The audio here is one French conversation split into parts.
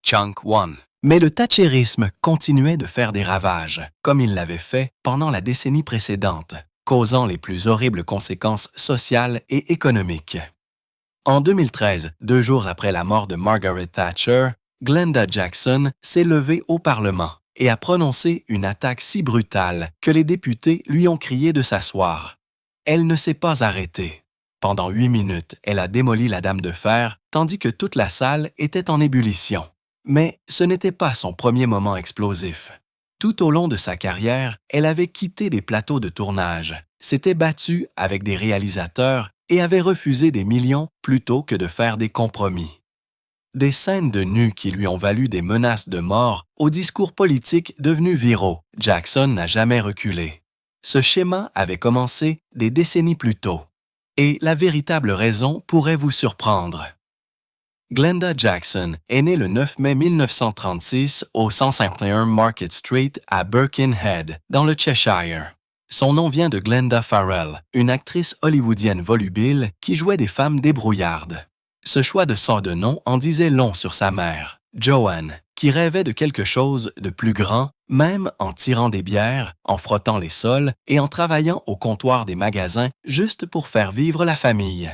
Chunk won. Mais le thatchérisme continuait de faire des ravages, comme il l'avait fait pendant la décennie précédente, causant les plus horribles conséquences sociales et économiques. En 2013, 2 jours après la mort de Margaret Thatcher, Glenda Jackson s'est levée au Parlement et a prononcé une attaque si brutale que les députés lui ont crié de s'asseoir. Elle ne s'est pas arrêtée. Pendant 8 minutes, elle a démoli la Dame de Fer, tandis que toute la salle était en ébullition. Mais ce n'était pas son premier moment explosif. Tout au long de sa carrière, elle avait quitté des plateaux de tournage, s'était battue avec des réalisateurs et avait refusé des millions plutôt que de faire des compromis. Des scènes de nu qui lui ont valu des menaces de mort aux discours politiques devenus viraux, Jackson n'a jamais reculé. Ce schéma avait commencé des décennies plus tôt. Et la véritable raison pourrait vous surprendre. Glenda Jackson est née le 9 mai 1936 au 151 Market Street à Birkenhead, dans le Cheshire. Son nom vient de Glenda Farrell, une actrice hollywoodienne volubile qui jouait des femmes débrouillardes. Ce choix de son de nom en disait long sur sa mère, Joanne, qui rêvait de quelque chose de plus grand, même en tirant des bières, en frottant les sols et en travaillant au comptoir des magasins juste pour faire vivre la famille.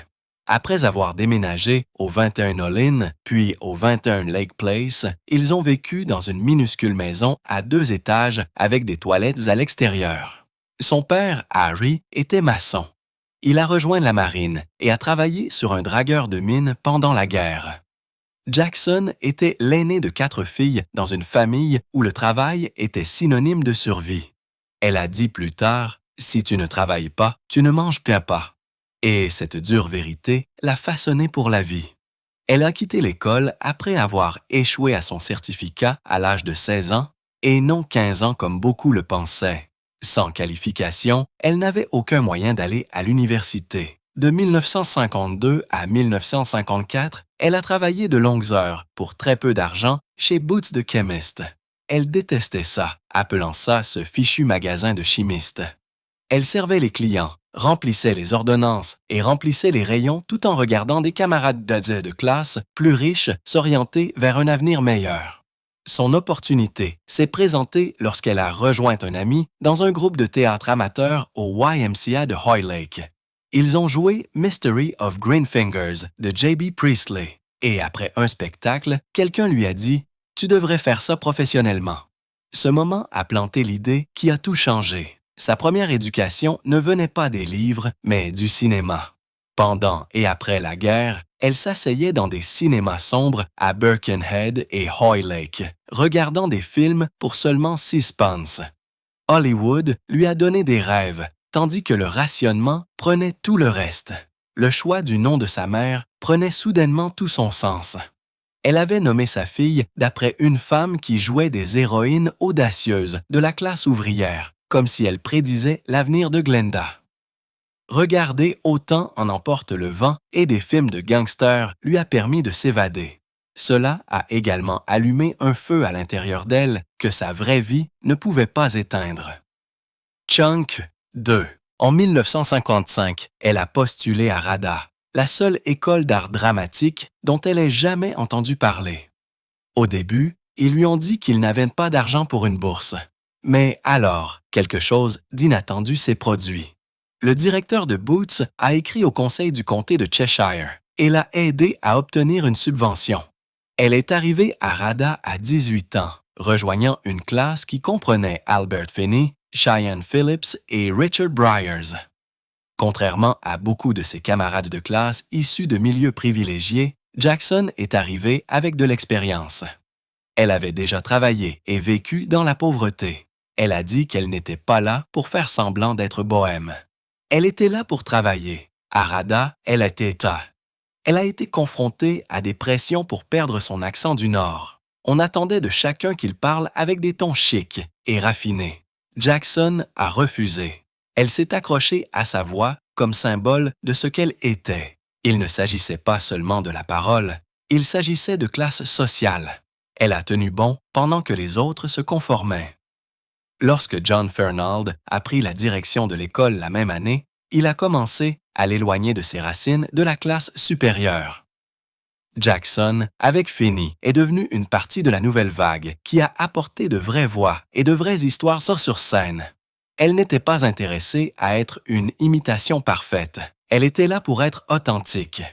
Après avoir déménagé au 21 Olin, puis au 21 Lake Place, ils ont vécu dans une minuscule maison à 2 étages avec des toilettes à l'extérieur. Son père, Harry, était maçon. Il a rejoint la marine et a travaillé sur un dragueur de mine pendant la guerre. Jackson était l'aînée de 4 filles dans une famille où le travail était synonyme de survie. Elle a dit plus tard, « Si tu ne travailles pas, tu ne manges bien pas ». Et cette dure vérité l'a façonnée pour la vie. Elle a quitté l'école après avoir échoué à son certificat à l'âge de 16 ans et non 15 ans comme beaucoup le pensaient. Sans qualification, elle n'avait aucun moyen d'aller à l'université. De 1952 à 1954, elle a travaillé de longues heures pour très peu d'argent chez Boots the Chemist. Elle détestait ça, appelant ça ce fichu magasin de chimistes. Elle servait les clients, remplissait les ordonnances et remplissait les rayons tout en regardant des camarades de classe plus riches s'orienter vers un avenir meilleur. Son opportunité s'est présentée lorsqu'elle a rejoint un ami dans un groupe de théâtre amateur au YMCA de Hoylake. Ils ont joué Mystery of Green Fingers de J.B. Priestley et après un spectacle, quelqu'un lui a dit « Tu devrais faire ça professionnellement ». Ce moment a planté l'idée qui a tout changé. Sa première éducation ne venait pas des livres, mais du cinéma. Pendant et après la guerre, elle s'asseyait dans des cinémas sombres à Birkenhead et Hoylake, regardant des films pour seulement 6 pence. Hollywood lui a donné des rêves, tandis que le rationnement prenait tout le reste. Le choix du nom de sa mère prenait soudainement tout son sens. Elle avait nommé sa fille d'après une femme qui jouait des héroïnes audacieuses de la classe ouvrière, comme si elle prédisait l'avenir de Glenda. Regarder Autant en emporte le vent et des films de gangsters lui a permis de s'évader. Cela a également allumé un feu à l'intérieur d'elle que sa vraie vie ne pouvait pas éteindre. Chunk 2. En 1955, elle a postulé à RADA, la seule école d'art dramatique dont elle ait jamais entendu parler. Au début, ils lui ont dit qu'ils n'avaient pas d'argent pour une bourse. Mais alors, quelque chose d'inattendu s'est produit. Le directeur de Boots a écrit au conseil du comté de Cheshire et l'a aidé à obtenir une subvention. Elle est arrivée à RADA à 18 ans, rejoignant une classe qui comprenait Albert Finney, Cheyenne Phillips et Richard Briers. Contrairement à beaucoup de ses camarades de classe issus de milieux privilégiés, Jackson est arrivée avec de l'expérience. Elle avait déjà travaillé et vécu dans la pauvreté. Elle a dit qu'elle n'était pas là pour faire semblant d'être bohème. Elle était là pour travailler. À RADA, elle était là. Elle a été confrontée à des pressions pour perdre son accent du Nord. On attendait de chacun qu'il parle avec des tons chics et raffinés. Jackson a refusé. Elle s'est accrochée à sa voix comme symbole de ce qu'elle était. Il ne s'agissait pas seulement de la parole, il s'agissait de classe sociale. Elle a tenu bon pendant que les autres se conformaient. Lorsque John Fernald a pris la direction de l'école la même année, il a commencé à l'éloigner de ses racines de la classe supérieure. Jackson, avec Finney, est devenue une partie de la nouvelle vague qui a apporté de vraies voix et de vraies histoires sur scène. Elle n'était pas intéressée à être une imitation parfaite. Elle était là pour être authentique.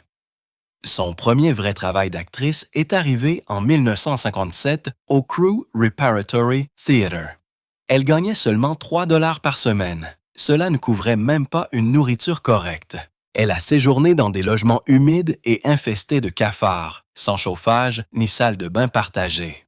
Son premier vrai travail d'actrice est arrivé en 1957 au Crew Repertory Theatre. Elle gagnait seulement 3 $ par semaine. Cela ne couvrait même pas une nourriture correcte. Elle a séjourné dans des logements humides et infestés de cafards, sans chauffage ni salle de bain partagée.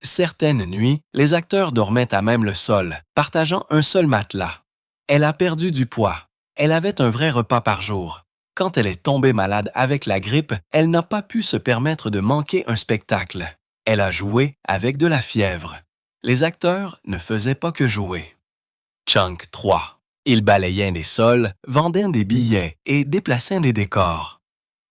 Certaines nuits, les acteurs dormaient à même le sol, partageant un seul matelas. Elle a perdu du poids. Elle avait un vrai repas par jour. Quand elle est tombée malade avec la grippe, elle n'a pas pu se permettre de manquer un spectacle. Elle a joué avec de la fièvre. Les acteurs ne faisaient pas que jouer. Chunk 3. Il balayait les sols, vendait des billets et déplaçait des décors.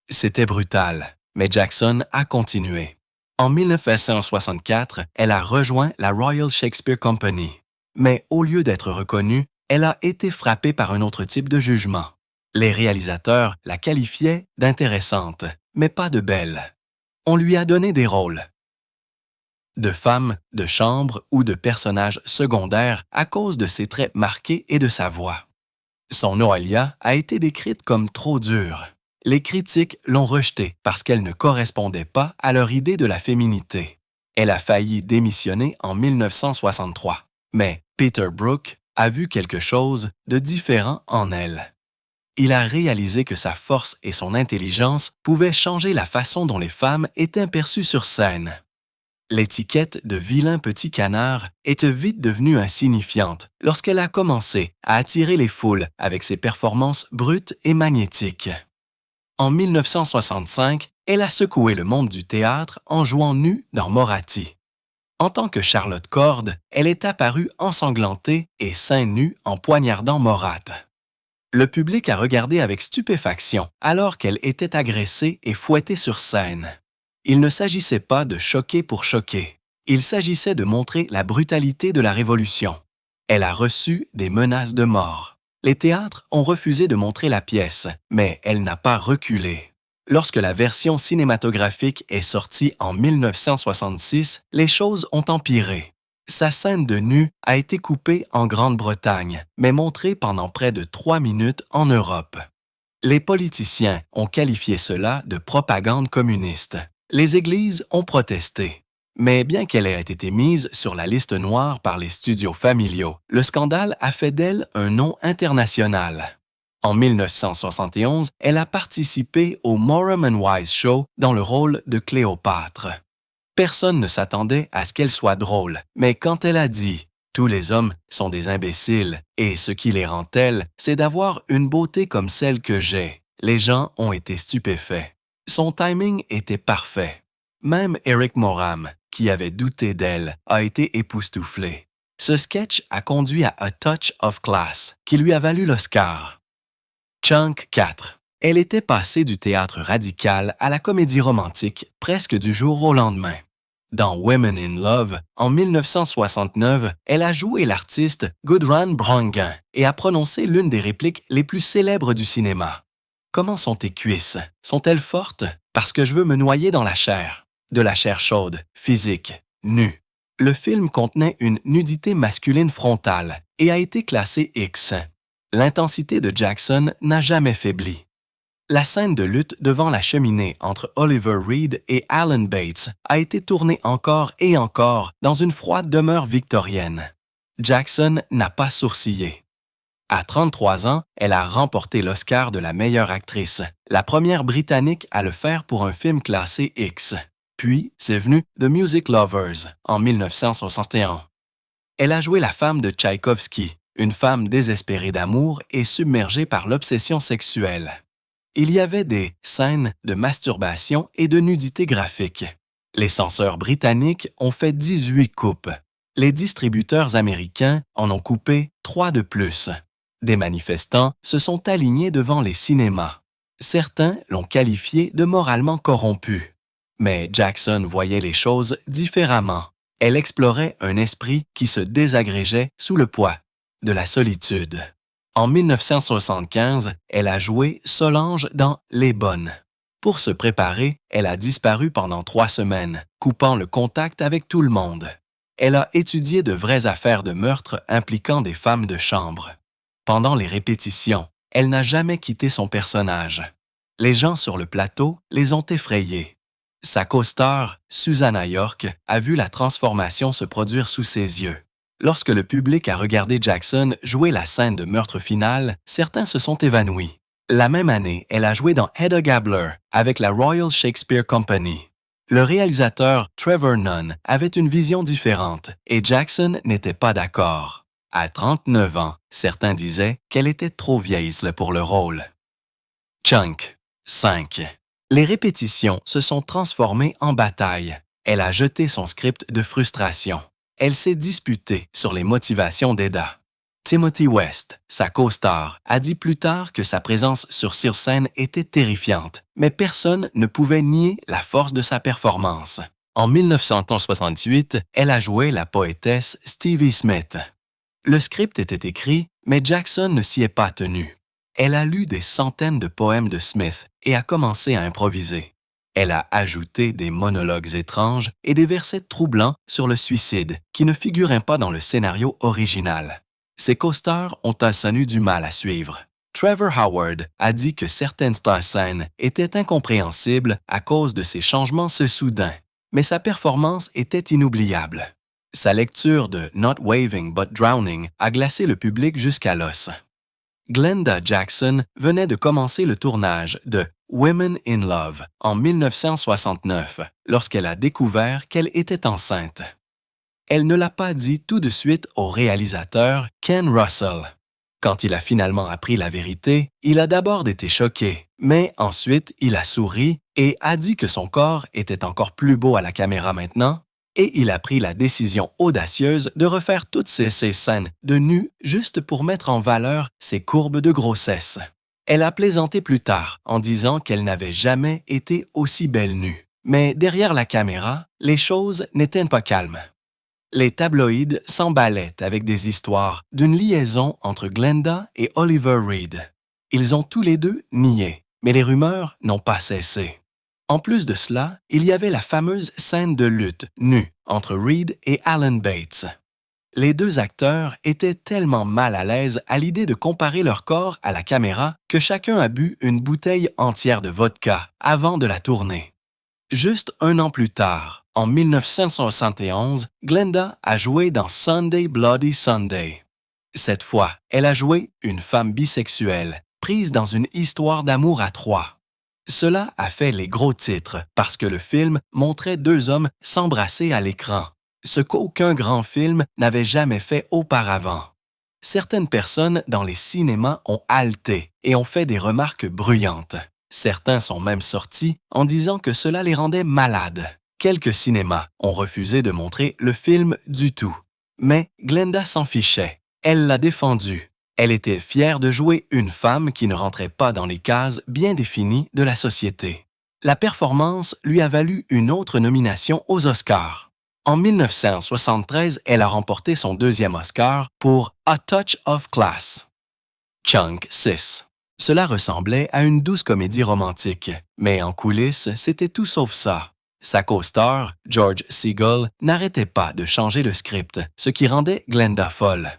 C'était brutal, mais Jackson a continué. En 1964, elle a rejoint la Royal Shakespeare Company. Mais au lieu d'être reconnue, elle a été frappée par un autre type de jugement. Les réalisateurs la qualifiaient d'intéressante, mais pas de belle. On lui a donné des rôles de femme, de chambre ou de personnage secondaire à cause de ses traits marqués et de sa voix. Son Noelia a été décrite comme trop dure. Les critiques l'ont rejetée parce qu'elle ne correspondait pas à leur idée de la féminité. Elle a failli démissionner en 1963, mais Peter Brook a vu quelque chose de différent en elle. Il a réalisé que sa force et son intelligence pouvaient changer la façon dont les femmes étaient perçues sur scène. L'étiquette de vilain petit canard est vite devenue insignifiante lorsqu'elle a commencé à attirer les foules avec ses performances brutes et magnétiques. En 1965, elle a secoué le monde du théâtre en jouant nue dans Moratti. En tant que Charlotte Corday, elle est apparue ensanglantée et seins nus en poignardant Morat. Le public a regardé avec stupéfaction alors qu'elle était agressée et fouettée sur scène. Il ne s'agissait pas de choquer pour choquer. Il s'agissait de montrer la brutalité de la Révolution. Elle a reçu des menaces de mort. Les théâtres ont refusé de montrer la pièce, mais elle n'a pas reculé. Lorsque la version cinématographique est sortie en 1966, les choses ont empiré. Sa scène de nu a été coupée en Grande-Bretagne, mais montrée pendant près de 3 minutes en Europe. Les politiciens ont qualifié cela de propagande communiste. Les églises ont protesté. Mais bien qu'elle ait été mise sur la liste noire par les studios familiaux, le scandale a fait d'elle un nom international. En 1971, elle a participé au Morecambe and Wise Show dans le rôle de Cléopâtre. Personne ne s'attendait à ce qu'elle soit drôle, mais quand elle a dit « Tous les hommes sont des imbéciles et ce qui les rend tels, c'est d'avoir une beauté comme celle que j'ai », les gens ont été stupéfaits. Son timing était parfait. Même Eric Moram, qui avait douté d'elle, a été époustouflé. Ce sketch a conduit à A Touch of Class, qui lui a valu l'Oscar. Chunk 4. Elle était passée du théâtre radical à la comédie romantique presque du jour au lendemain. Dans Women in Love, en 1969, elle a joué l'artiste Gudrun Brungan et a prononcé l'une des répliques les plus célèbres du cinéma. « Comment sont tes cuisses? Sont-elles fortes? Parce que je veux me noyer dans la chair. » De la chair chaude, physique, nue. Le film contenait une nudité masculine frontale et a été classé X. L'intensité de Jackson n'a jamais faibli. La scène de lutte devant la cheminée entre Oliver Reed et Alan Bates a été tournée encore et encore dans une froide demeure victorienne. Jackson n'a pas sourcillé. À 33 ans, elle a remporté l'Oscar de la meilleure actrice, la première Britannique à le faire pour un film classé X. Puis, c'est venu The Music Lovers en 1961. Elle a joué la femme de Tchaïkovski, une femme désespérée d'amour et submergée par l'obsession sexuelle. Il y avait des scènes de masturbation et de nudité graphique. Les censeurs britanniques ont fait 18 coupes. Les distributeurs américains en ont coupé 3 de plus. Des manifestants se sont alignés devant les cinémas. Certains l'ont qualifiée de moralement corrompue. Mais Jackson voyait les choses différemment. Elle explorait un esprit qui se désagrégeait sous le poids de la solitude. En 1975, elle a joué Solange dans Les Bonnes. Pour se préparer, elle a disparu pendant 3 semaines, coupant le contact avec tout le monde. Elle a étudié de vraies affaires de meurtre impliquant des femmes de chambre. Pendant les répétitions, elle n'a jamais quitté son personnage. Les gens sur le plateau les ont effrayés. Sa co-star, Susanna York, a vu la transformation se produire sous ses yeux. Lorsque le public a regardé Jackson jouer la scène de meurtre finale, certains se sont évanouis. La même année, elle a joué dans Hedda Gabler avec la Royal Shakespeare Company. Le réalisateur Trevor Nunn avait une vision différente et Jackson n'était pas d'accord. À 39 ans, certains disaient qu'elle était trop vieille pour le rôle. Chunk, 5. Les répétitions se sont transformées en bataille. Elle a jeté son script de frustration. Elle s'est disputée sur les motivations d'Edda. Timothy West, sa co-star, a dit plus tard que sa présence sur scène était terrifiante, mais personne ne pouvait nier la force de sa performance. En 1968, elle a joué la poétesse Stevie Smith. Le script était écrit, mais Jackson ne s'y est pas tenu. Elle a lu des centaines de poèmes de Smith et a commencé à improviser. Elle a ajouté des monologues étranges et des versets troublants sur le suicide qui ne figuraient pas dans le scénario original. Ses co-stars ont eu du mal à suivre. Trevor Howard a dit que certaines scènes étaient incompréhensibles à cause de ces changements soudains, mais sa performance était inoubliable. Sa lecture de Not Waving but Drowning a glacé le public jusqu'à l'os. Glenda Jackson venait de commencer le tournage de Women in Love en 1969 lorsqu'elle a découvert qu'elle était enceinte. Elle ne l'a pas dit tout de suite au réalisateur Ken Russell. Quand il a finalement appris la vérité, il a d'abord été choqué, mais ensuite il a souri et a dit que son corps était encore plus beau à la caméra maintenant, et il a pris la décision audacieuse de refaire toutes ces scènes de nu juste pour mettre en valeur ses courbes de grossesse. Elle a plaisanté plus tard en disant qu'elle n'avait jamais été aussi belle nue. Mais derrière la caméra, les choses n'étaient pas calmes. Les tabloïds s'emballaient avec des histoires d'une liaison entre Glenda et Oliver Reed. Ils ont tous les deux nié, mais les rumeurs n'ont pas cessé. En plus de cela, il y avait la fameuse scène de lutte nue entre Reed et Alan Bates. Les deux acteurs étaient tellement mal à l'aise à l'idée de comparer leur corps à la caméra que chacun a bu une bouteille entière de vodka avant de la tourner. Juste un an plus tard, en 1971, Glenda a joué dans Sunday Bloody Sunday. Cette fois, elle a joué une femme bisexuelle, prise dans une histoire d'amour à trois. Cela a fait les gros titres parce que le film montrait deux hommes s'embrasser à l'écran, ce qu'aucun grand film n'avait jamais fait auparavant. Certaines personnes dans les cinémas ont haleté et ont fait des remarques bruyantes. Certains sont même sortis en disant que cela les rendait malades. Quelques cinémas ont refusé de montrer le film du tout. Mais Glenda s'en fichait. Elle l'a défendu. Elle était fière de jouer une femme qui ne rentrait pas dans les cases bien définies de la société. La performance lui a valu une autre nomination aux Oscars. En 1973, elle a remporté son deuxième Oscar pour A Touch of Class. Chunk 6. Cela ressemblait à une douce comédie romantique, mais en coulisses, c'était tout sauf ça. Sa co-star, George Segal, n'arrêtait pas de changer le script, ce qui rendait Glenda folle.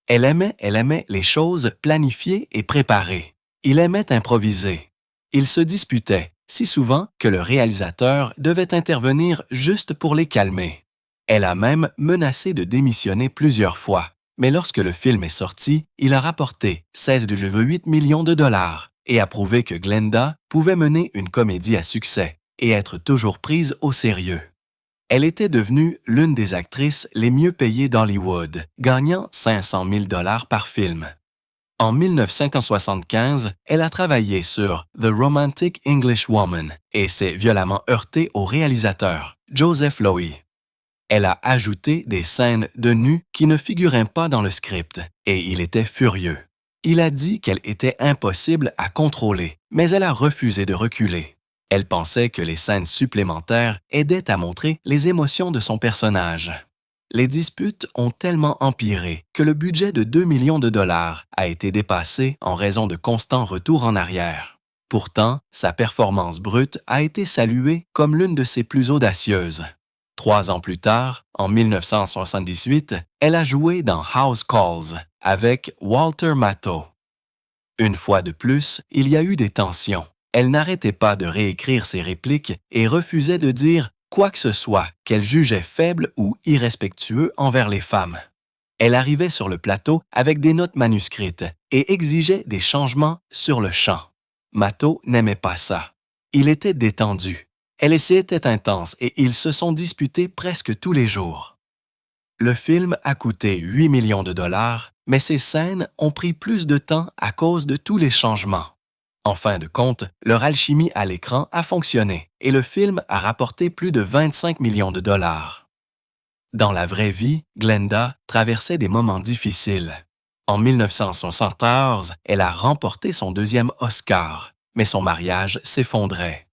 Elle aimait les choses planifiées et préparées. Il aimait improviser. Ils se disputaient, si souvent que le réalisateur devait intervenir juste pour les calmer. Elle a même menacé de démissionner plusieurs fois. Mais lorsque le film est sorti, il a rapporté 16,8 millions de dollars et a prouvé que Glenda pouvait mener une comédie à succès et être toujours prise au sérieux. Elle était devenue l'une des actrices les mieux payées d'Hollywood, gagnant 500 000 dollars par film. En 1975, elle a travaillé sur The Romantic English Woman et s'est violemment heurtée au réalisateur, Joseph Lowy. Elle a ajouté des scènes de nu qui ne figuraient pas dans le script, et il était furieux. Il a dit qu'elle était impossible à contrôler, mais elle a refusé de reculer. Elle pensait que les scènes supplémentaires aidaient à montrer les émotions de son personnage. Les disputes ont tellement empiré que le budget de 2 millions de dollars a été dépassé en raison de constants retours en arrière. Pourtant, sa performance brute a été saluée comme l'une de ses plus audacieuses. 3 ans plus tard, en 1978, elle a joué dans House Calls avec Walter Matthau. Une fois de plus, il y a eu des tensions. Elle n'arrêtait pas de réécrire ses répliques et refusait de dire quoi que ce soit qu'elle jugeait faible ou irrespectueux envers les femmes. Elle arrivait sur le plateau avec des notes manuscrites et exigeait des changements sur le champ. Matthau n'aimait pas ça. Il était détendu. Elle était intense et ils se sont disputés presque tous les jours. Le film a coûté 8 millions de dollars, mais ces scènes ont pris plus de temps à cause de tous les changements. En fin de compte, leur alchimie à l'écran a fonctionné et le film a rapporté plus de 25 millions de dollars. Dans la vraie vie, Glenda traversait des moments difficiles. En 1974, elle a remporté son 2e Oscar, mais son mariage s'effondrait.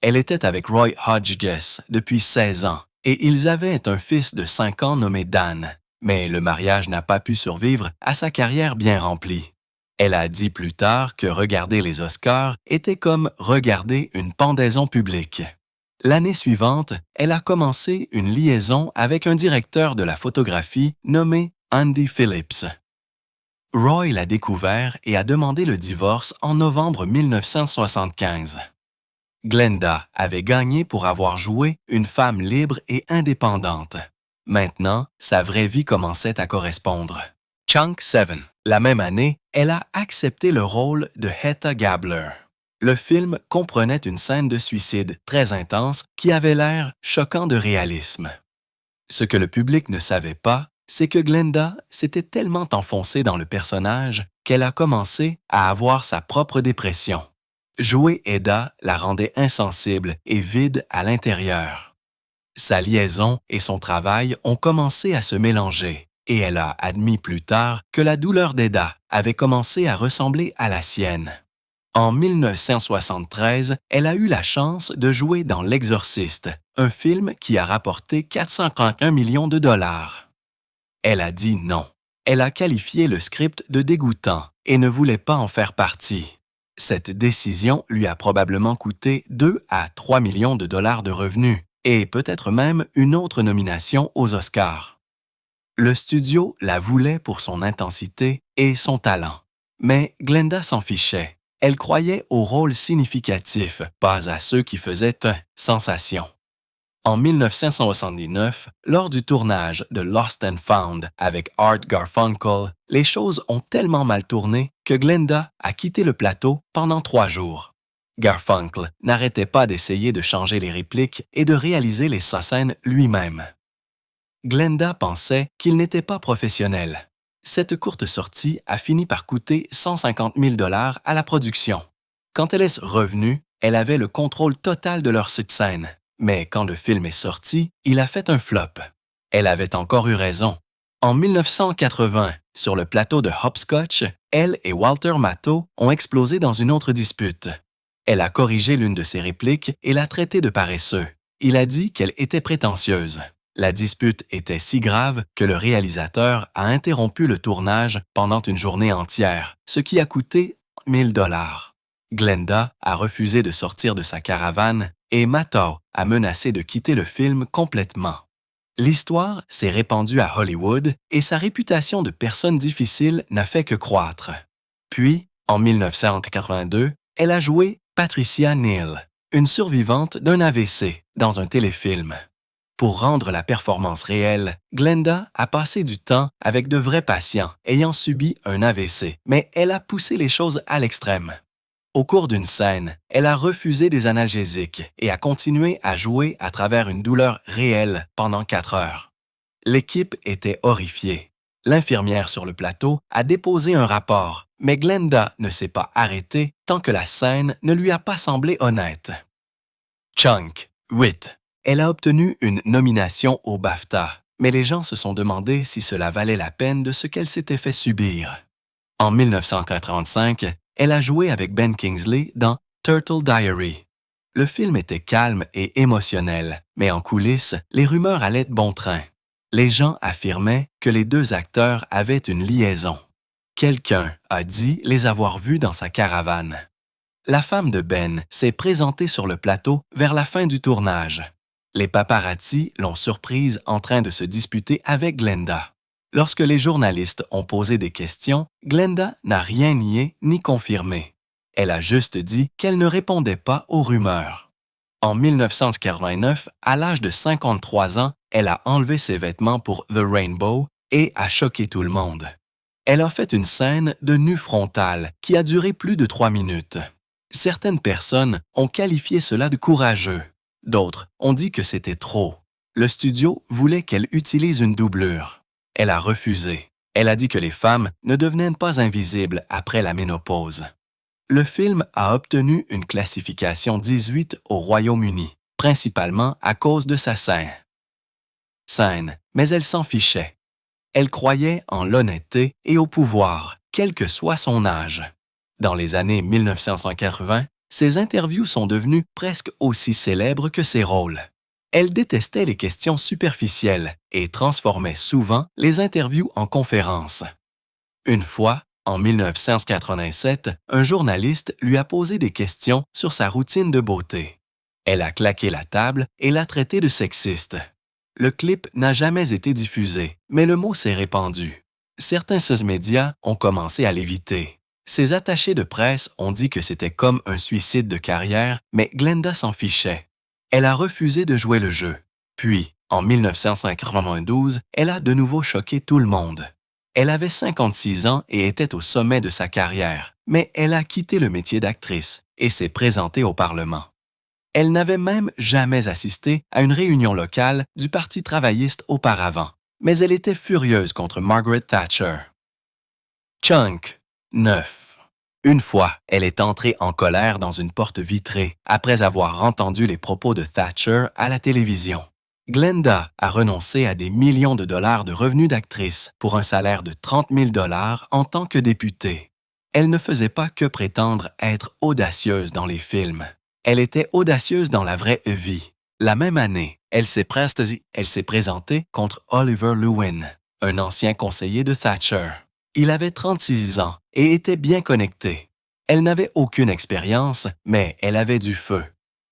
Elle était avec Roy Hodgkiss depuis 16 ans et ils avaient un fils de 5 ans nommé Dan, mais le mariage n'a pas pu survivre à sa carrière bien remplie. Elle a dit plus tard que regarder les Oscars était comme regarder une pendaison publique. L'année suivante, elle a commencé une liaison avec un directeur de la photographie nommé Andy Phillips. Roy l'a découvert et a demandé le divorce en novembre 1975. Glenda avait gagné pour avoir joué une femme libre et indépendante. Maintenant, sa vraie vie commençait à correspondre. Chunk 7. La même année, elle a accepté le rôle de Etta Gabler. Le film comprenait une scène de suicide très intense qui avait l'air choquant de réalisme. Ce que le public ne savait pas, c'est que Glenda s'était tellement enfoncée dans le personnage qu'elle a commencé à avoir sa propre dépression. Jouer Eda la rendait insensible et vide à l'intérieur. Sa liaison et son travail ont commencé à se mélanger et elle a admis plus tard que la douleur d'Eda avait commencé à ressembler à la sienne. En 1973, elle a eu la chance de jouer dans L'Exorciste, un film qui a rapporté 431 millions de dollars. Elle a dit non. Elle a qualifié le script de dégoûtant et ne voulait pas en faire partie. Cette décision lui a probablement coûté 2 à 3 millions de dollars de revenus et peut-être même une autre nomination aux Oscars. Le studio la voulait pour son intensité et son talent, mais Glenda s'en fichait. Elle croyait au rôle significatif, pas à ceux qui faisaient sensation. En 1979, lors du tournage de Lost and Found avec Art Garfunkel, les choses ont tellement mal tourné que Glenda a quitté le plateau pendant 3 jours. Garfunkel n'arrêtait pas d'essayer de changer les répliques et de réaliser les scènes lui-même. Glenda pensait qu'il n'était pas professionnel. Cette courte sortie a fini par coûter 150 000 $ à la production. Quand elle est revenue, elle avait le contrôle total de leur scène. Mais quand le film est sorti, il a fait un flop. Elle avait encore eu raison. En 1980, sur le plateau de Hopscotch, elle et Walter Matthau ont explosé dans une autre dispute. Elle a corrigé l'une de ses répliques et l'a traité de paresseux. Il a dit qu'elle était prétentieuse. La dispute était si grave que le réalisateur a interrompu le tournage pendant une journée entière, ce qui a coûté 1 000 $. Glenda a refusé de sortir de sa caravane et Matthau a menacé de quitter le film complètement. L'histoire s'est répandue à Hollywood et sa réputation de personne difficile n'a fait que croître. Puis, en 1982, elle a joué Patricia Neal, une survivante d'un AVC, dans un téléfilm. Pour rendre la performance réelle, Glenda a passé du temps avec de vrais patients ayant subi un AVC, mais elle a poussé les choses à l'extrême. Au cours d'une scène, elle a refusé des analgésiques et a continué à jouer à travers une douleur réelle pendant 4 heures. L'équipe était horrifiée. L'infirmière sur le plateau a déposé un rapport, mais Glenda ne s'est pas arrêtée tant que la scène ne lui a pas semblé honnête. Chunk 8. Elle a obtenu une nomination au BAFTA, mais les gens se sont demandé si cela valait la peine de ce qu'elle s'était fait subir. En 1985, elle a joué avec Ben Kingsley dans Turtle Diary. Le film était calme et émotionnel, mais en coulisses, les rumeurs allaient de bon train. Les gens affirmaient que les 2 acteurs avaient une liaison. Quelqu'un a dit les avoir vus dans sa caravane. la femme de Ben s'est présentée sur le plateau vers la fin du tournage. Les paparazzi l'ont surprise en train de se disputer avec Glenda. Lorsque les journalistes ont posé des questions, Glenda n'a rien nié ni confirmé. Elle a juste dit qu'elle ne répondait pas aux rumeurs. En 1989, à l'âge de 53 ans, elle a enlevé ses vêtements pour The Rainbow et a choqué tout le monde. Elle a fait une scène de nu frontal qui a duré plus de 3 minutes. Certaines personnes ont qualifié cela de courageux. D'autres ont dit que c'était trop. Le studio voulait qu'elle utilise une doublure. Elle a refusé. Elle a dit que les femmes ne devenaient pas invisibles après la ménopause. Le film a obtenu une classification 18 au Royaume-Uni, principalement à cause de sa scène, mais elle s'en fichait. Elle croyait en l'honnêteté et au pouvoir, quel que soit son âge. Dans les années 1980, ses interviews sont devenues presque aussi célèbres que ses rôles. Elle détestait les questions superficielles et transformait souvent les interviews en conférences. Une fois, en 1987, un journaliste lui a posé des questions sur sa routine de beauté. Elle a claqué la table et l'a traité de sexiste. Le clip n'a jamais été diffusé, mais le mot s'est répandu. Certains médias ont commencé à l'éviter. Ses attachés de presse ont dit que c'était comme un suicide de carrière, mais Glenda s'en fichait. Elle a refusé de jouer le jeu. Puis, en 1992, elle a de nouveau choqué tout le monde. Elle avait 56 ans et était au sommet de sa carrière, mais elle a quitté le métier d'actrice et s'est présentée au Parlement. Elle n'avait même jamais assisté à une réunion locale du Parti travailliste auparavant, mais elle était furieuse contre Margaret Thatcher. Chunk 9. Une fois, elle est entrée en colère dans une porte vitrée après avoir entendu les propos de Thatcher à la télévision. Glenda a renoncé à des millions de dollars de revenus d'actrice pour un salaire de 30 000 $ en tant que députée. Elle ne faisait pas que prétendre être audacieuse dans les films. Elle était audacieuse dans la vraie vie. La même année, elle s'est présentée contre Oliver Lewin, un ancien conseiller de Thatcher. Il avait 36 ans et était bien connecté. Elle n'avait aucune expérience, mais elle avait du feu.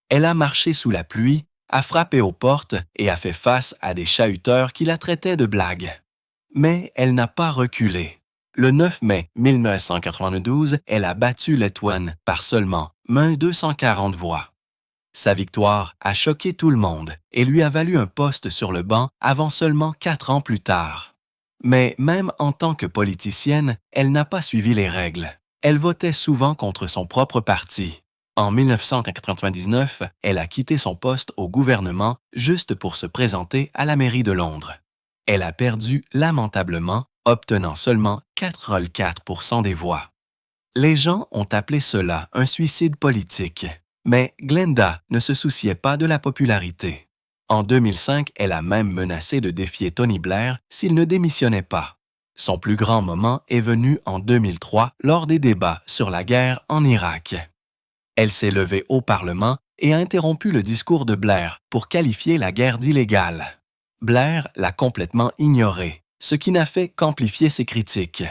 Elle a marché sous la pluie, a frappé aux portes et a fait face à des chahuteurs qui la traitaient de blague. Mais elle n'a pas reculé. Le 9 mai 1992, elle a battu Letwin par seulement 240 voix. Sa victoire a choqué tout le monde et lui a valu un poste sur le banc avant seulement 4 ans plus tard. Mais même en tant que politicienne, elle n'a pas suivi les règles. Elle votait souvent contre son propre parti. En 1999, elle a quitté son poste au gouvernement juste pour se présenter à la mairie de Londres. Elle a perdu lamentablement, obtenant seulement 4,4% des voix. Les gens ont appelé cela un suicide politique, mais Glenda ne se souciait pas de la popularité. En 2005, elle a même menacé de défier Tony Blair s'il ne démissionnait pas. Son plus grand moment est venu en 2003 lors des débats sur la guerre en Irak. Elle s'est levée au Parlement et a interrompu le discours de Blair pour qualifier la guerre d'illégale. Blair l'a complètement ignorée, ce qui n'a fait qu'amplifier ses critiques.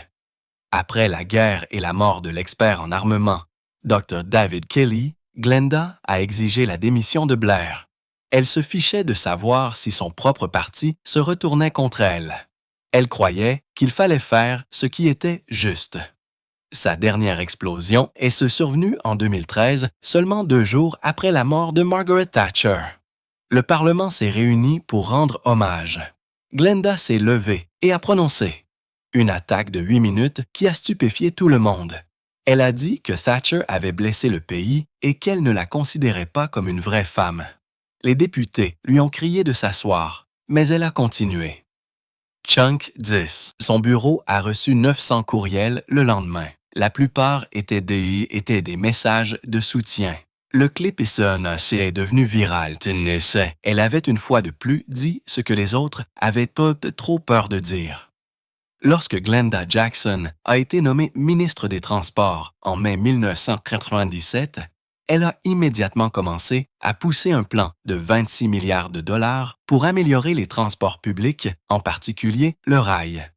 Après la guerre et la mort de l'expert en armement, Dr. David Kelly, Glenda a exigé la démission de Blair. Elle se fichait de savoir si son propre parti se retournait contre elle. Elle croyait qu'il fallait faire ce qui était juste. Sa dernière explosion est survenue en 2013, seulement 2 jours après la mort de Margaret Thatcher. Le Parlement s'est réuni pour rendre hommage. Glenda s'est levée et a prononcé une attaque de 8 minutes qui a stupéfié tout le monde. Elle a dit que Thatcher avait blessé le pays et qu'elle ne la considérait pas comme une vraie femme. Les députés lui ont crié de s'asseoir, mais elle a continué. Chunk 10. Son bureau a reçu 900 courriels le lendemain. La plupart étaient des messages de soutien. Le clip est devenu viral. Elle avait une fois de plus dit ce que les autres avaient trop peur de dire. Lorsque Glenda Jackson a été nommée ministre des Transports en mai 1997, elle a immédiatement commencé à pousser un plan de 26 milliards de dollars pour améliorer les transports publics, en particulier le rail.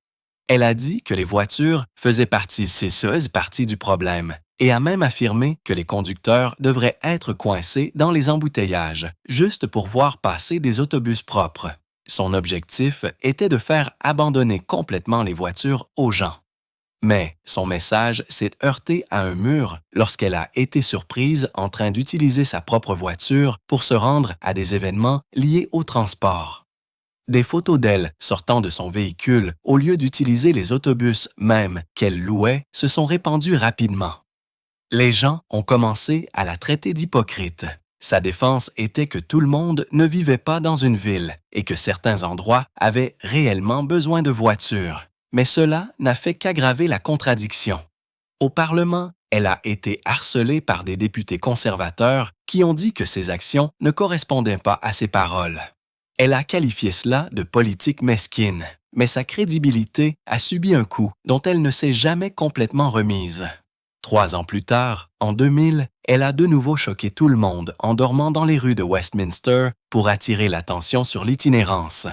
Elle a dit que les voitures faisaient partie du problème et a même affirmé que les conducteurs devraient être coincés dans les embouteillages, juste pour voir passer des autobus propres. Son objectif était de faire abandonner complètement les voitures aux gens. Mais son message s'est heurté à un mur lorsqu'elle a été surprise en train d'utiliser sa propre voiture pour se rendre à des événements liés au transport. Des photos d'elle sortant de son véhicule au lieu d'utiliser les autobus même qu'elle louait se sont répandues rapidement. Les gens ont commencé à la traiter d'hypocrite. Sa défense était que tout le monde ne vivait pas dans une ville et que certains endroits avaient réellement besoin de voitures. Mais cela n'a fait qu'aggraver la contradiction. Au Parlement, elle a été harcelée par des députés conservateurs qui ont dit que ses actions ne correspondaient pas à ses paroles. Elle a qualifié cela de politique mesquine, mais sa crédibilité a subi un coup dont elle ne s'est jamais complètement remise. 3 ans plus tard, en 2000, elle a de nouveau choqué tout le monde en dormant dans les rues de Westminster pour attirer l'attention sur l'itinérance.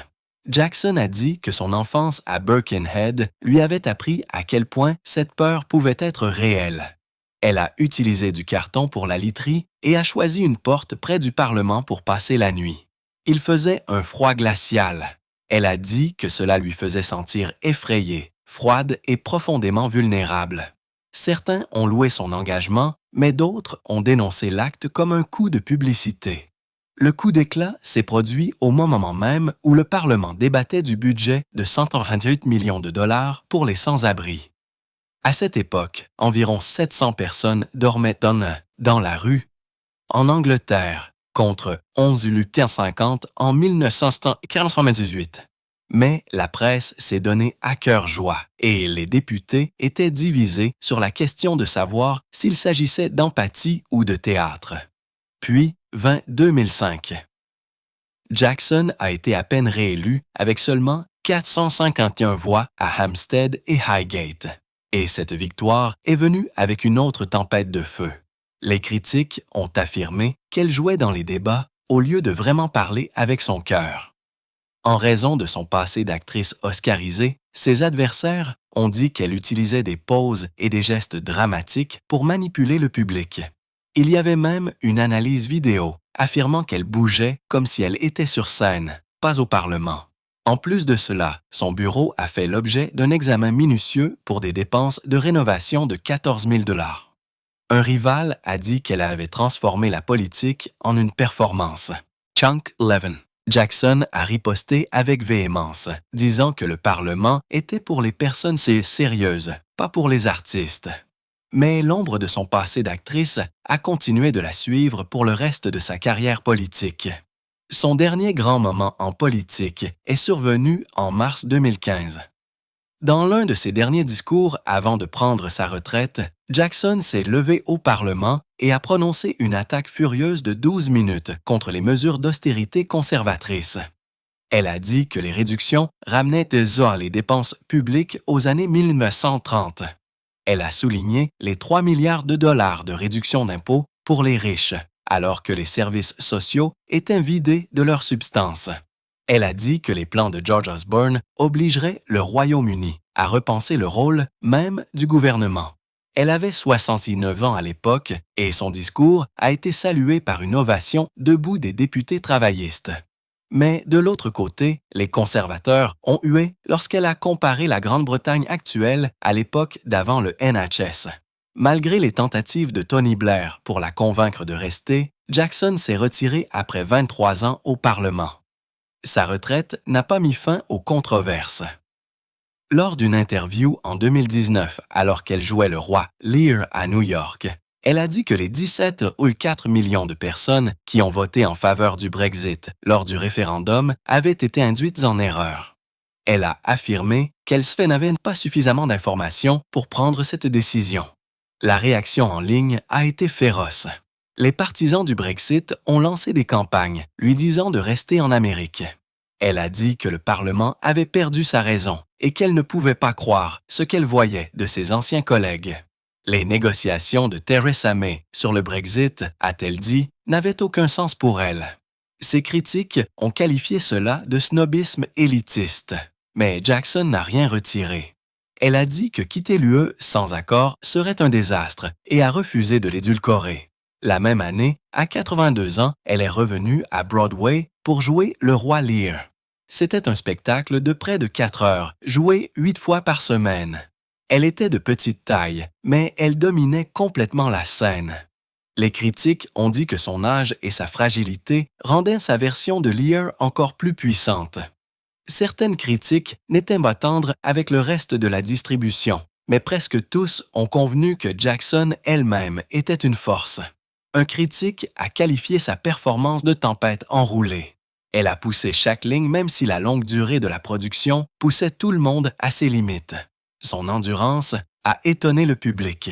Jackson a dit que son enfance à Birkenhead lui avait appris à quel point cette peur pouvait être réelle. Elle a utilisé du carton pour la literie et a choisi une porte près du Parlement pour passer la nuit. Il faisait un froid glacial. Elle a dit que cela lui faisait sentir effrayée, froide et profondément vulnérable. Certains ont loué son engagement, mais d'autres ont dénoncé l'acte comme un coup de publicité. Le coup d'éclat s'est produit au moment même où le Parlement débattait du budget de 138 millions de dollars pour les sans-abri. À cette époque, environ 700 personnes dormaient dans la rue en Angleterre, contre 11,50 en 1998. Mais la presse s'est donnée à cœur joie et les députés étaient divisés sur la question de savoir s'il s'agissait d'empathie ou de théâtre. Puis vint 2005. Jackson a été à peine réélu avec seulement 451 voix à Hampstead et Highgate. Et cette victoire est venue avec une autre tempête de feu. Les critiques ont affirmé qu'elle jouait dans les débats au lieu de vraiment parler avec son cœur. En raison de son passé d'actrice oscarisée, ses adversaires ont dit qu'elle utilisait des pauses et des gestes dramatiques pour manipuler le public. Il y avait même une analyse vidéo affirmant qu'elle bougeait comme si elle était sur scène, pas au Parlement. En plus de cela, son bureau a fait l'objet d'un examen minutieux pour des dépenses de rénovation de 14 000 $. Un rival a dit qu'elle avait transformé la politique en une performance. Chunk Levin. Jackson a riposté avec véhémence, disant que le Parlement était pour les personnes sérieuses, pas pour les artistes. Mais l'ombre de son passé d'actrice a continué de la suivre pour le reste de sa carrière politique. Son dernier grand moment en politique est survenu en mars 2015. Dans l'un de ses derniers discours avant de prendre sa retraite, Jackson s'est levé au Parlement et a prononcé une attaque furieuse de 12 minutes contre les mesures d'austérité conservatrices. Elle a dit que les réductions ramenaient déjà les dépenses publiques aux années 1930. Elle a souligné les 3 milliards de dollars de réduction d'impôts pour les riches, alors que les services sociaux étaient vidés de leur substance. Elle a dit que les plans de George Osborne obligeraient le Royaume-Uni à repenser le rôle même du gouvernement. Elle avait 69 ans à l'époque et son discours a été salué par une ovation debout des députés travaillistes. Mais de l'autre côté, les conservateurs ont hué lorsqu'elle a comparé la Grande-Bretagne actuelle à l'époque d'avant le NHS. Malgré les tentatives de Tony Blair pour la convaincre de rester, Jackson s'est retiré après 23 ans au Parlement. Sa retraite n'a pas mis fin aux controverses. Lors d'une interview en 2019, alors qu'elle jouait le roi Lear à New York, elle a dit que les 17,4 millions de personnes qui ont voté en faveur du Brexit lors du référendum avaient été induites en erreur. Elle a affirmé qu'elle n'avait pas suffisamment d'informations pour prendre cette décision. La réaction en ligne a été féroce. Les partisans du Brexit ont lancé des campagnes lui disant de rester en Amérique. Elle a dit que le Parlement avait perdu sa raison et qu'elle ne pouvait pas croire ce qu'elle voyait de ses anciens collègues. Les négociations de Theresa May sur le Brexit, a-t-elle dit, n'avaient aucun sens pour elle. Ses critiques ont qualifié cela de snobisme élitiste, mais Jackson n'a rien retiré. Elle a dit que quitter l'UE sans accord serait un désastre et a refusé de l'édulcorer. La même année, à 82 ans, elle est revenue à Broadway pour jouer Le Roi Lear. C'était un spectacle de près de 4 heures, joué 8 fois par semaine. Elle était de petite taille, mais elle dominait complètement la scène. Les critiques ont dit que son âge et sa fragilité rendaient sa version de Lear encore plus puissante. Certaines critiques n'étaient pas tendres avec le reste de la distribution, mais presque tous ont convenu que Jackson elle-même était une force. Un critique a qualifié sa performance de tempête enroulée. Elle a poussé chaque ligne même si la longue durée de la production poussait tout le monde à ses limites. Son endurance a étonné le public.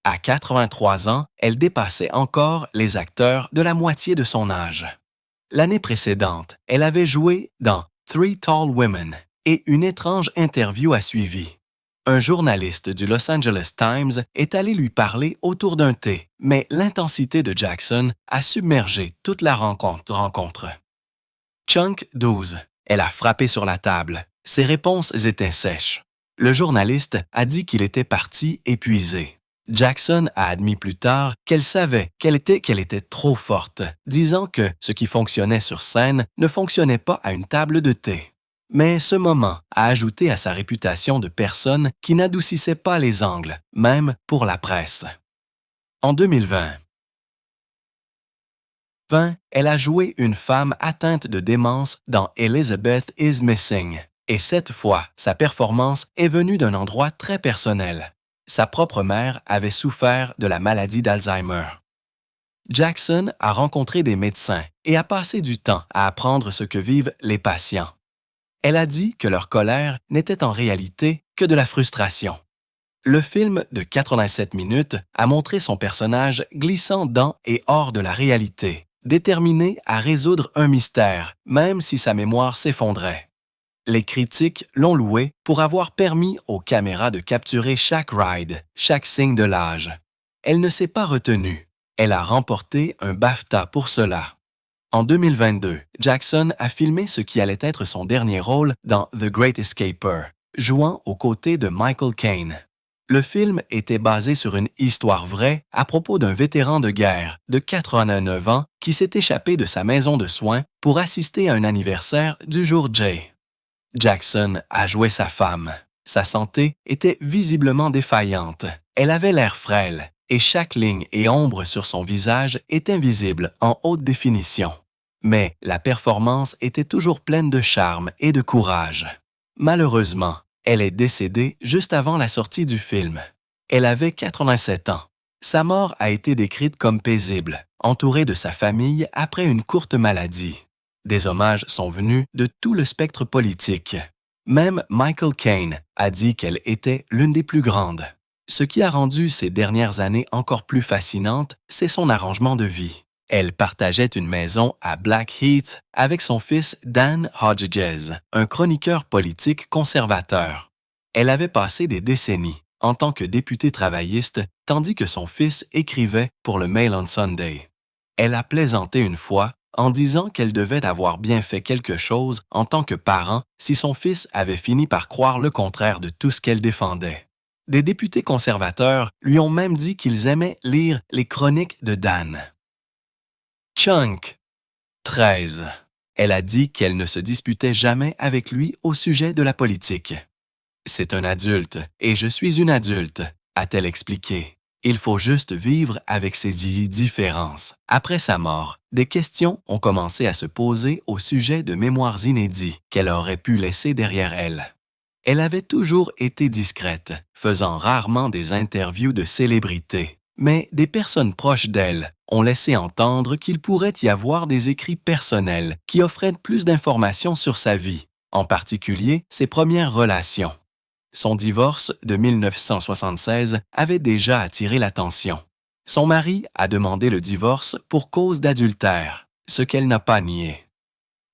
À 83 ans, elle dépassait encore les acteurs de la moitié de son âge. L'année précédente, elle avait joué dans Three Tall Women et une étrange interview a suivi. Un journaliste du Los Angeles Times est allé lui parler autour d'un thé, mais l'intensité de Jackson a submergé toute la rencontre. Chunk 12. Elle a frappé sur la table. Ses réponses étaient sèches. Le journaliste a dit qu'il était parti épuisé. Jackson a admis plus tard qu'elle savait qu'elle était trop forte, disant que ce qui fonctionnait sur scène ne fonctionnait pas à une table de thé. Mais ce moment a ajouté à sa réputation de personne qui n'adoucissait pas les angles, même pour la presse. En 2020, elle a joué une femme atteinte de démence dans Elizabeth is Missing. Et cette fois, sa performance est venue d'un endroit très personnel. Sa propre mère avait souffert de la maladie d'Alzheimer. Jackson a rencontré des médecins et a passé du temps à apprendre ce que vivent les patients. Elle a dit que leur colère n'était en réalité que de la frustration. Le film de 87 minutes a montré son personnage glissant dans et hors de la réalité, déterminé à résoudre un mystère, même si sa mémoire s'effondrait. Les critiques l'ont loué pour avoir permis aux caméras de capturer chaque ride, chaque signe de l'âge. Elle ne s'est pas retenue. Elle a remporté un BAFTA pour cela. En 2022, Jackson a filmé ce qui allait être son dernier rôle dans The Great Escaper, jouant aux côtés de Michael Caine. Le film était basé sur une histoire vraie à propos d'un vétéran de guerre de 89 ans qui s'est échappé de sa maison de soins pour assister à un anniversaire du jour J. Jackson a joué sa femme. Sa santé était visiblement défaillante. Elle avait l'air frêle et chaque ligne et ombre sur son visage était visible en haute définition. Mais la performance était toujours pleine de charme et de courage. Malheureusement, elle est décédée juste avant la sortie du film. Elle avait 87 ans. Sa mort a été décrite comme paisible, entourée de sa famille après une courte maladie. Des hommages sont venus de tout le spectre politique. Même Michael Caine a dit qu'elle était l'une des plus grandes. Ce qui a rendu ces dernières années encore plus fascinantes, c'est son arrangement de vie. Elle partageait une maison à Blackheath avec son fils Dan Hodges, un chroniqueur politique conservateur. Elle avait passé des décennies en tant que députée travailliste, tandis que son fils écrivait pour le Mail on Sunday. Elle a plaisanté une fois en disant qu'elle devait avoir bien fait quelque chose en tant que parent si son fils avait fini par croire le contraire de tout ce qu'elle défendait. Des députés conservateurs lui ont même dit qu'ils aimaient lire les chroniques de Dan. Chunk 13. Elle a dit qu'elle ne se disputait jamais avec lui au sujet de la politique. C'est un adulte et je suis une adulte, a-t-elle expliqué. Il faut juste vivre avec ses différences. Après sa mort, des questions ont commencé à se poser au sujet de mémoires inédits qu'elle aurait pu laisser derrière elle. Elle avait toujours été discrète, faisant rarement des interviews de célébrités. Mais des personnes proches d'elle ont laissé entendre qu'il pourrait y avoir des écrits personnels qui offraient plus d'informations sur sa vie, en particulier ses premières relations. Son divorce de 1976 avait déjà attiré l'attention. Son mari a demandé le divorce pour cause d'adultère, ce qu'elle n'a pas nié.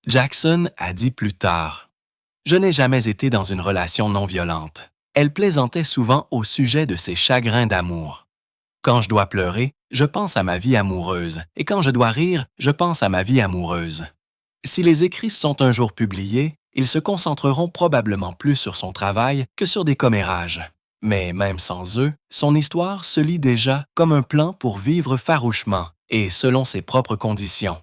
Jackson a dit plus tard « Je n'ai jamais été dans une relation non violente. » Elle plaisantait souvent au sujet de ses chagrins d'amour. « Quand je dois pleurer, je pense à ma vie amoureuse, et quand je dois rire, je pense à ma vie amoureuse. » Si les écrits sont un jour publiés, Ils se concentreront probablement plus sur son travail que sur des commérages. Mais même sans eux, son histoire se lit déjà comme un plan pour vivre farouchement et selon ses propres conditions.